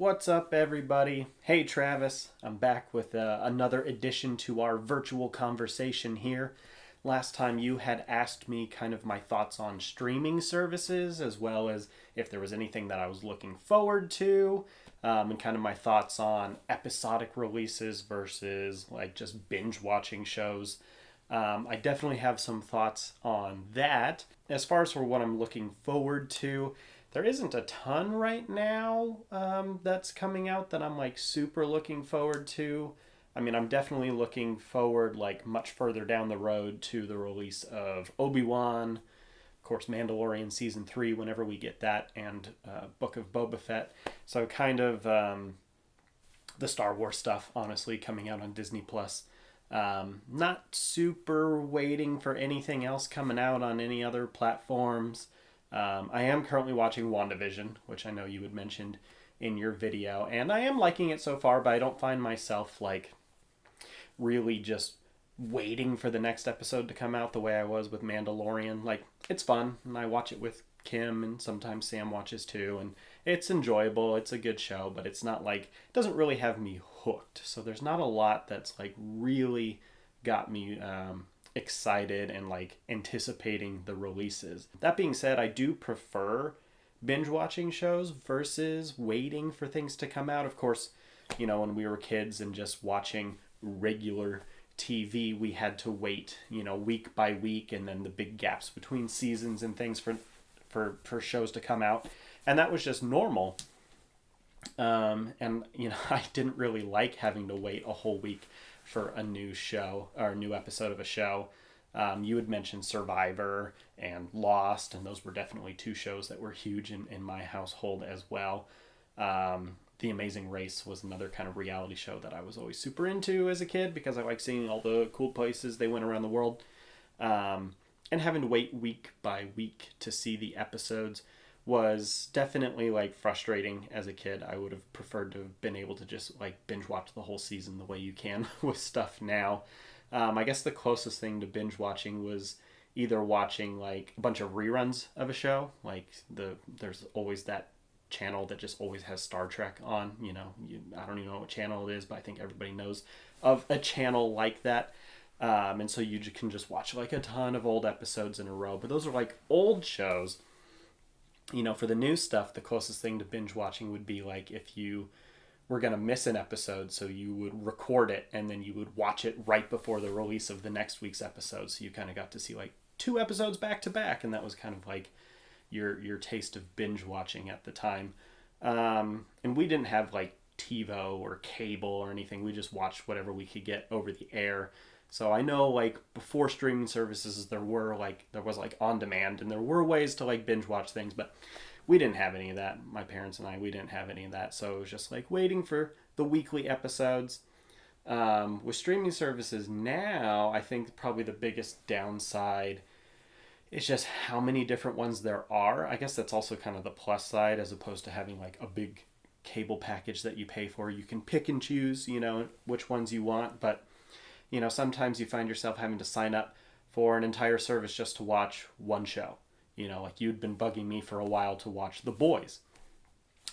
What's up, everybody? Hey, Travis. I'm back with another addition to our virtual conversation here. Last time you had asked me kind of my thoughts on streaming services, as well as if there was anything that I was looking forward to, and kind of my thoughts on episodic releases versus like just binge watching shows. I definitely have some thoughts on that. As far as for what I'm looking forward to, there isn't a ton right now that's coming out that I'm like super looking forward to. I mean, I'm definitely looking forward like much further down the road to the release of Obi-Wan, of course, Mandalorian season 3 whenever we get that, and Book of Boba Fett. So kind of the Star Wars stuff, honestly, coming out on Disney Plus. Not super waiting for anything else coming out on any other platforms. I am currently watching WandaVision, which I know you had mentioned in your video, and I am liking it so far, but I don't find myself like really just waiting for the next episode to come out the way I was with Mandalorian. Like, it's fun, and I watch it with Kim, and sometimes Sam watches too, and it's enjoyable. It's a good show, but it's not like, it doesn't really have me hooked. So there's not a lot that's like really got me excited and like anticipating the releases. That being said, I do prefer binge watching shows versus waiting for things to come out. Of course, you know, when we were kids and just watching regular TV, we had to wait, you know, week by week, and then the big gaps between seasons and things for shows to come out, and that was just normal. And you know, I didn't really like having to wait a whole week for a new show or a new episode of a show. You had mentioned Survivor and Lost, and those were definitely two shows that were huge in my household as well. The Amazing Race was another kind of reality show that I was always super into as a kid because I like seeing all the cool places they went around the world. And having to wait week by week to see the episodes was definitely like frustrating as a kid. I would have preferred to have been able to just like binge watch the whole season the way you can with stuff now. I guess the closest thing to binge watching was either watching like a bunch of reruns of a show. Like there's always that channel that just always has Star Trek on. You know, I don't even know what channel it is, but I think everybody knows of a channel like that. And so you can just watch like a ton of old episodes in a row. But those are like old shows. You know, for the new stuff, the closest thing to binge watching would be like if you were going to miss an episode, so you would record it and then you would watch it right before the release of the next week's episode. So you kind of got to see like two episodes back to back, and that was kind of like your taste of binge watching at the time. And we didn't have like TiVo or cable or anything. We just watched whatever we could get over the air. So I know like before streaming services there was like on demand, and there were ways to like binge watch things, but we didn't have any of that. My parents and we didn't have any of that. So it was just like waiting for the weekly episodes. With streaming services now, I think probably the biggest downside is just how many different ones there are. I guess that's also kind of the plus side, as opposed to having like a big cable package that you pay for. You can pick and choose, you know, which ones you want, but you know, sometimes you find yourself having to sign up for an entire service just to watch one show. You know, like you'd been bugging me for a while to watch The Boys,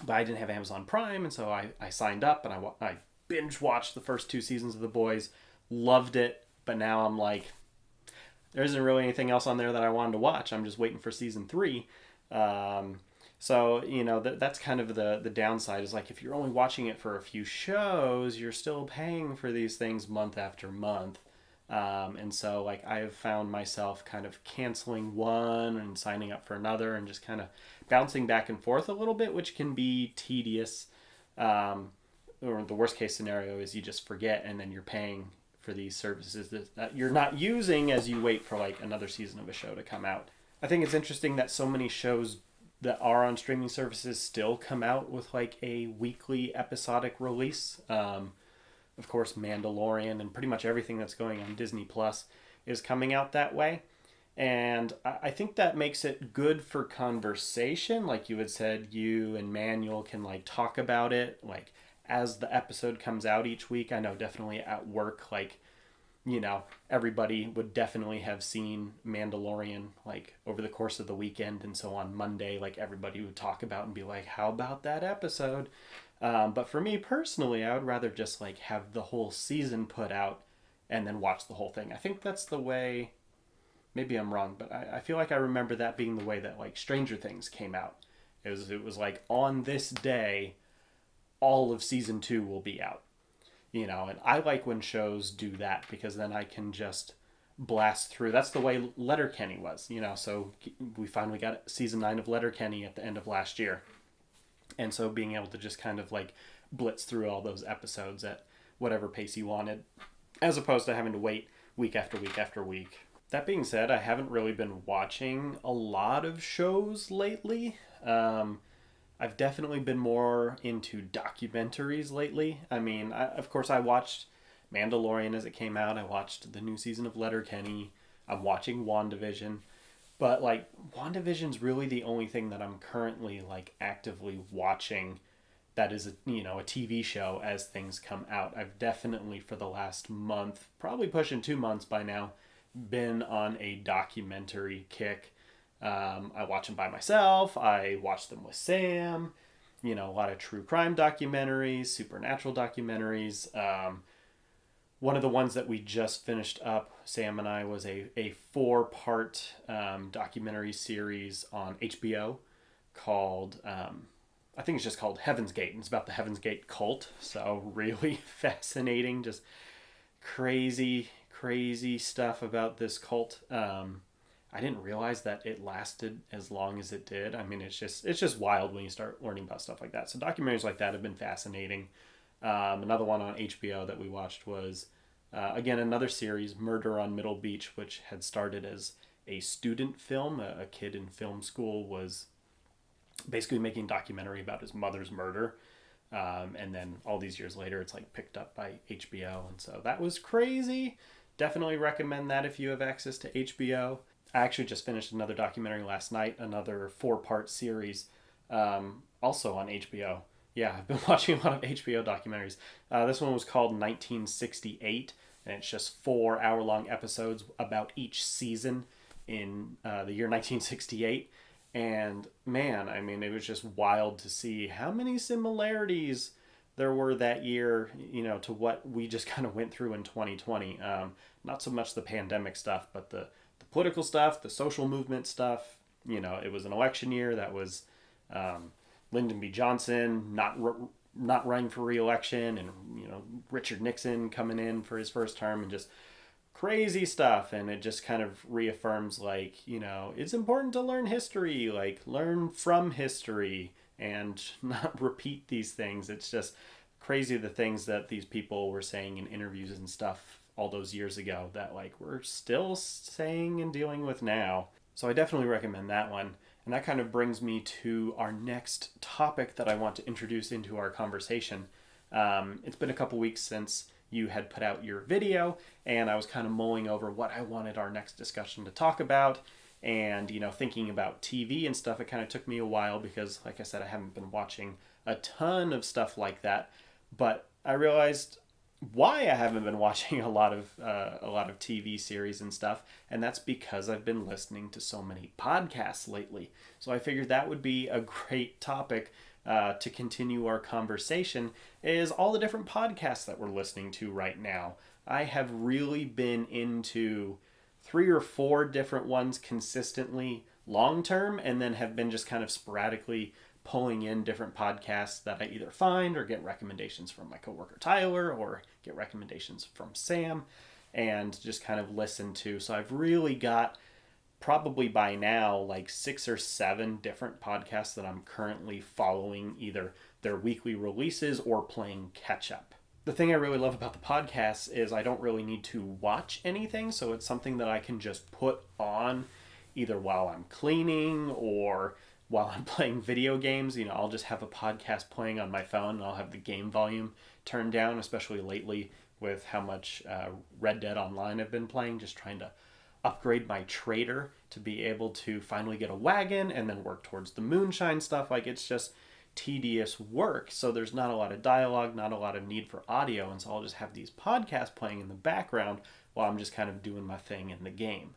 but I didn't have Amazon Prime, and so I signed up and I binge watched the first two seasons of The Boys, loved it, but now I'm like, there isn't really anything else on there that I wanted to watch. I'm just waiting for season 3. So, you know, that's kind of the downside, is like if you're only watching it for a few shows, you're still paying for these things month after month. And so like I have found myself kind of canceling one and signing up for another and just kind of bouncing back and forth a little bit, which can be tedious. Or the worst case scenario is you just forget, and then you're paying for these services that you're not using as you wait for like another season of a show to come out. I think it's interesting that so many shows that are on streaming services still come out with like a weekly episodic release. Of course, Mandalorian and pretty much everything that's going on Disney Plus is coming out that way. And I think that makes it good for conversation. Like you had said, you and Manuel can like talk about it like as the episode comes out each week. I know definitely at work, like, you know, everybody would definitely have seen Mandalorian like over the course of the weekend. And so on Monday, like everybody would talk about and be like, how about that episode? But for me personally, I would rather just like have the whole season put out and then watch the whole thing. I think that's the way. Maybe I'm wrong, but I feel like I remember that being the way that like Stranger Things came out. It was like on this day, all of season 2 will be out. And I like when shows do that because then I can just blast through. That's the way Letterkenny was. So we finally got season 9 of Letterkenny at the end of last year, and so being able to just kind of like blitz through all those episodes at whatever pace you wanted, as opposed to having to wait week after week after week. That being said, I haven't really been watching a lot of shows lately. I've definitely been more into documentaries lately. I mean, of course, I watched Mandalorian as it came out. I watched the new season of Letterkenny. I'm watching WandaVision. But, like, WandaVision's really the only thing that I'm currently, like, actively watching that is, a TV show as things come out. I've definitely, for the last month, probably pushing 2 months by now, been on a documentary kick. I watch them by myself. I watch them with Sam. A lot of true crime documentaries, supernatural documentaries. One of the ones that we just finished up, Sam and I, was a 4-part documentary series on HBO called, I think it's just called Heaven's Gate. And it's about the Heaven's Gate cult. So really fascinating, just crazy, crazy stuff about this cult. I didn't realize that it lasted as long as it did. I mean, it's just wild when you start learning about stuff like that. So documentaries like that have been fascinating. Another one on HBO that we watched was, again, another series, Murder on Middle Beach, which had started as a student film. A kid in film school was basically making a documentary about his mother's murder. And then all these years later, it's like picked up by HBO. And so that was crazy. Definitely recommend that if you have access to HBO. I actually just finished another documentary last night, another 4-part series, also on HBO. Yeah, I've been watching a lot of HBO documentaries. This one was called 1968, and it's just 4-hour-long episodes about each season in the year 1968. And man, I mean, it was just wild to see how many similarities there were that year, to what we just kind of went through in 2020. Not so much the pandemic stuff, but the political stuff, the social movement stuff. It was an election year that was Lyndon B. Johnson not running for re-election, and Richard Nixon coming in for his first term, and just crazy stuff. And it just kind of reaffirms, like, it's important to learn history, like learn from history and not repeat these things. It's just crazy the things that these people were saying in interviews and stuff all those years ago that like we're still saying and dealing with now. So I definitely recommend that one. And that kind of brings me to our next topic that I want to introduce into our conversation. It's been a couple weeks since you had put out your video, and I was kind of mulling over what I wanted our next discussion to talk about. And, thinking about TV and stuff, it kind of took me a while because, like I said, I haven't been watching a ton of stuff like that. But I realized why I haven't been watching a lot of TV series and stuff, and that's because I've been listening to so many podcasts lately. So I figured that would be a great topic to continue our conversation, is all the different podcasts that we're listening to right now. I have really been into 3 or 4 different ones consistently long term, and then have been just kind of sporadically pulling in different podcasts that I either find or get recommendations from my coworker Tyler or get recommendations from Sam and just kind of listen to. So I've really got probably by now like 6 or 7 different podcasts that I'm currently following, either their weekly releases or playing catch up. The thing I really love about the podcast is I don't really need to watch anything, so it's something that I can just put on either while I'm cleaning or while I'm playing video games. I'll just have a podcast playing on my phone and I'll have the game volume turned down, especially lately with how much Red Dead Online I've been playing, just trying to upgrade my trader to be able to finally get a wagon and then work towards the moonshine stuff. Like, it's just tedious work. So there's not a lot of dialogue, not a lot of need for audio. And so I'll just have these podcasts playing in the background while I'm just kind of doing my thing in the game.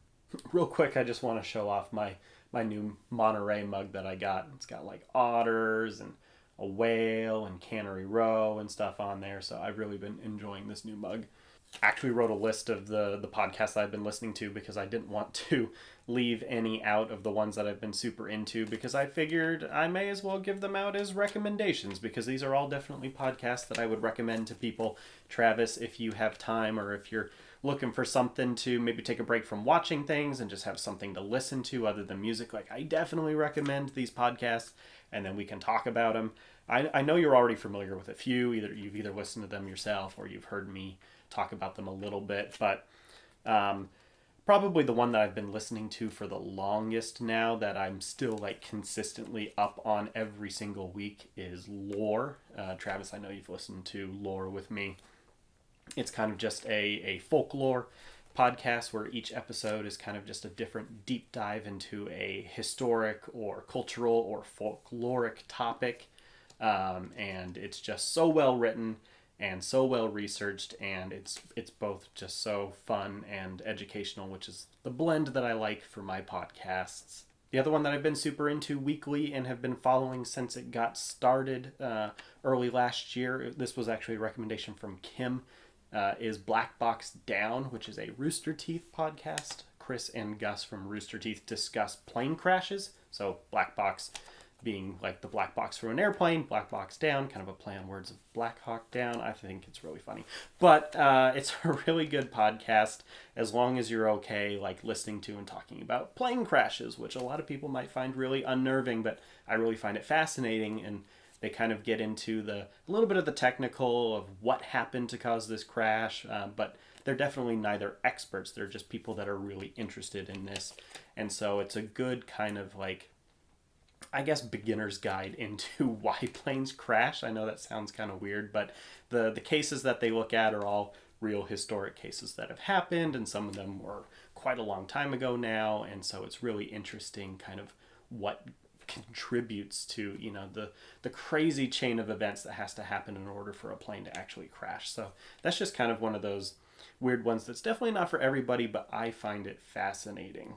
Real quick, I just want to show off my new Monterey mug that I got. It's got like otters and a Whale and Cannery Row and stuff on there. So I've really been enjoying this new mug. Actually wrote a list of the podcasts I've been listening to because I didn't want to leave any out of the ones that I've been super into, because I figured I may as well give them out as recommendations, because these are all definitely podcasts that I would recommend to people. Travis, if you have time, or if you're looking for something to maybe take a break from watching things and just have something to listen to other than music, like, I definitely recommend these podcasts, and then we can talk about them. I know you're already familiar with a few. You've either listened to them yourself or you've heard me talk about them a little bit, but probably the one that I've been listening to for the longest now, that I'm still like consistently up on every single week, is Lore. Travis, I know you've listened to Lore with me. It's kind of just a folklore podcast where each episode is kind of just a different deep dive into a historic or cultural or folkloric topic. And it's just so well written and so well researched, and it's both just so fun and educational, which is the blend that I like for my podcasts. The other one that I've been super into weekly and have been following since it got started early last year, this was actually a recommendation from Kim, is Black Box Down, which is a Rooster Teeth podcast. Chris and Gus from Rooster Teeth discuss plane crashes. So Black Box being like the black box from an airplane, Black Box Down, kind of a play on words of Black Hawk Down. I think it's really funny. But it's a really good podcast, as long as you're okay like listening to and talking about plane crashes, which a lot of people might find really unnerving, but I really find it fascinating. And they kind of get into a little bit of the technical of what happened to cause this crash, but they're definitely neither experts. They're just people that are really interested in this. And so it's a good kind of like, I guess, beginner's guide into why planes crash. I know that sounds kind of weird, but the cases that they look at are all real historic cases that have happened, and some of them were quite a long time ago now. And so it's really interesting kind of what contributes to, you know, the crazy chain of events that has to happen in order for a plane to actually crash. So that's just kind of one of those weird ones that's definitely not for everybody, but I find it fascinating.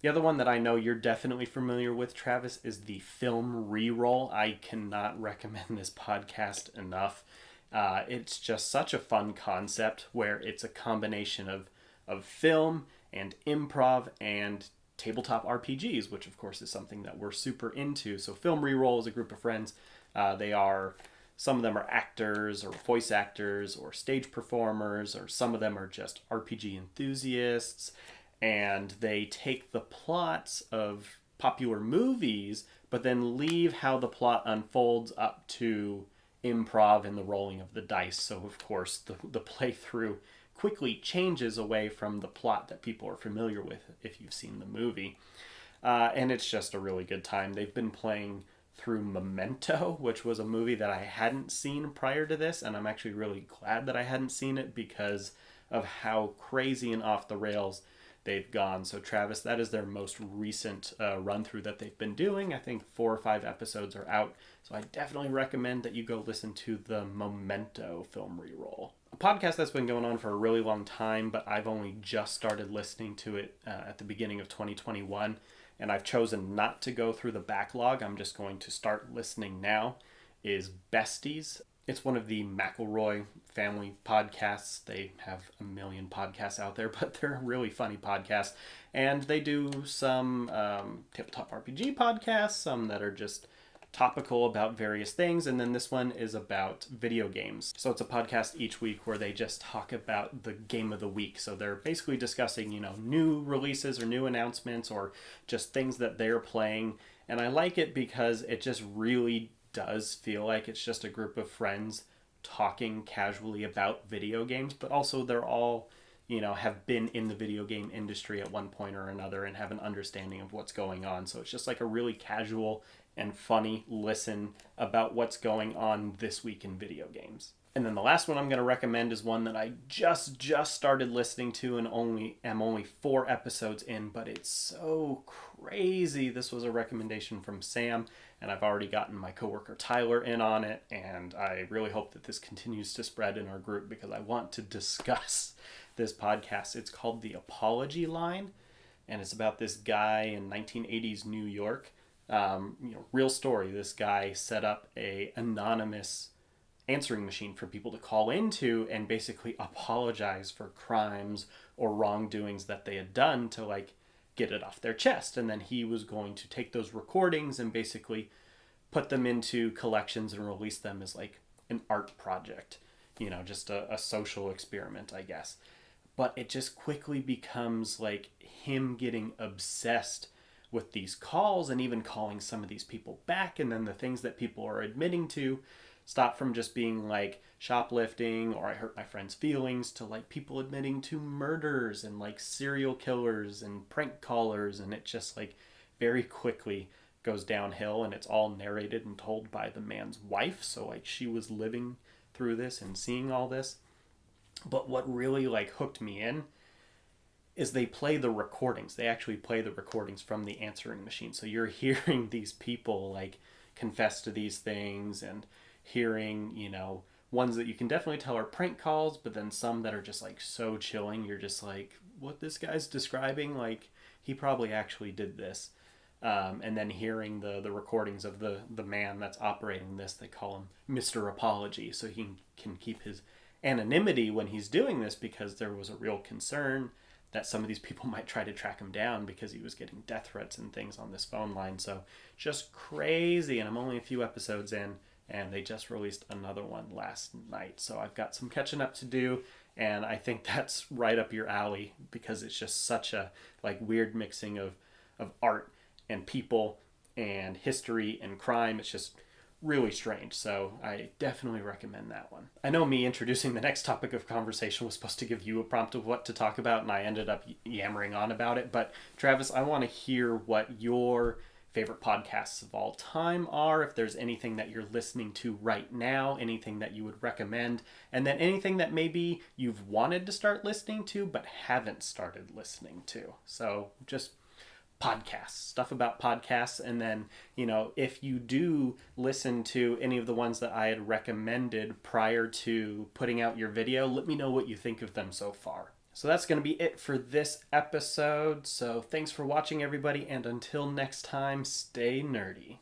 The other one that I know you're definitely familiar with, Travis, is the Film Reroll. I cannot recommend this podcast enough. It's just such a fun concept where it's a combination of film and improv and tabletop RPGs, which of course is something that we're super into. So Film Reroll is a group of friends. Some of them are actors or voice actors or stage performers, or some of them are just RPG enthusiasts. And they take the plots of popular movies, but then leave how the plot unfolds up to improv and the rolling of the dice. So, of course, the playthrough quickly changes away from the plot that people are familiar with if you've seen the movie. And it's just a really good time. They've been playing through Memento, which was a movie that I hadn't seen prior to this, and I'm actually really glad that I hadn't seen it because of how crazy and off the rails they've gone. So Travis, that is their most recent run through that they've been doing. I think 4 or 5 episodes are out. So I definitely recommend that you go listen to the Memento Film Reroll. A podcast that's been going on for a really long time, but I've only just started listening to it at the beginning of 2021. And I've chosen not to go through the backlog. I'm just going to start listening now, is Besties. It's one of the McElroy family podcasts. They have a million podcasts out there, but they're a really funny podcast. And they do some tabletop RPG podcasts, some that are just topical about various things, and then this one is about video games. So it's a podcast each week where they just talk about the game of the week. So they're basically discussing, you know, new releases or new announcements or just things that they're playing. And I like it because it just really does feel like it's just a group of friends talking casually about video games, but also they're all, you know, have been in the video game industry at one point or another and have an understanding of what's going on. So it's just like a really casual and funny listen about what's going on this week in video games. And then the last one I'm going to recommend is one that I just started listening to and am only 4 episodes in, but it's so crazy. This was a recommendation from Sam, and I've already gotten my coworker Tyler in on it, and I really hope that this continues to spread in our group because I want to discuss this podcast. It's called The Apology Line, and it's about this guy in 1980s New York Real story. This guy set up a anonymous answering machine for people to call into and basically apologize for crimes or wrongdoings that they had done to like get it off their chest. And then he was going to take those recordings and basically put them into collections and release them as like an art project, just a social experiment, I guess. But it just quickly becomes like him getting obsessed with these calls and even calling some of these people back. And then the things that people are admitting to stop from just being like shoplifting or I hurt my friend's feelings to like people admitting to murders and like serial killers and prank callers. And it just like very quickly goes downhill, and it's all narrated and told by the man's wife. So like she was living through this and seeing all this. But what really like hooked me in is they play the recordings. They actually play the recordings from the answering machine. So you're hearing these people like confess to these things and hearing, ones that you can definitely tell are prank calls, but then some that are just like so chilling. You're just like, what this guy's describing, like he probably actually did this. And then hearing the recordings of the man that's operating this, they call him Mr. Apology, so he can keep his anonymity when he's doing this, because there was a real concern that some of these people might try to track him down because he was getting death threats and things on this phone line. So just crazy. And I'm only a few episodes in, and they just released another one last night. So I've got some catching up to do, and I think that's right up your alley because it's just such a like weird mixing of art and people and history and crime. It's just really strange. So I definitely recommend that one. I know me introducing the next topic of conversation was supposed to give you a prompt of what to talk about, and I ended up yammering on about it. But Travis, I want to hear what your favorite podcasts of all time are, if there's anything that you're listening to right now, anything that you would recommend, and then anything that maybe you've wanted to start listening to but haven't started listening to. So just podcasts, stuff about podcasts. And then, if you do listen to any of the ones that I had recommended prior to putting out your video, let me know what you think of them so far. So that's going to be it for this episode. So thanks for watching, everybody, and until next time, stay nerdy.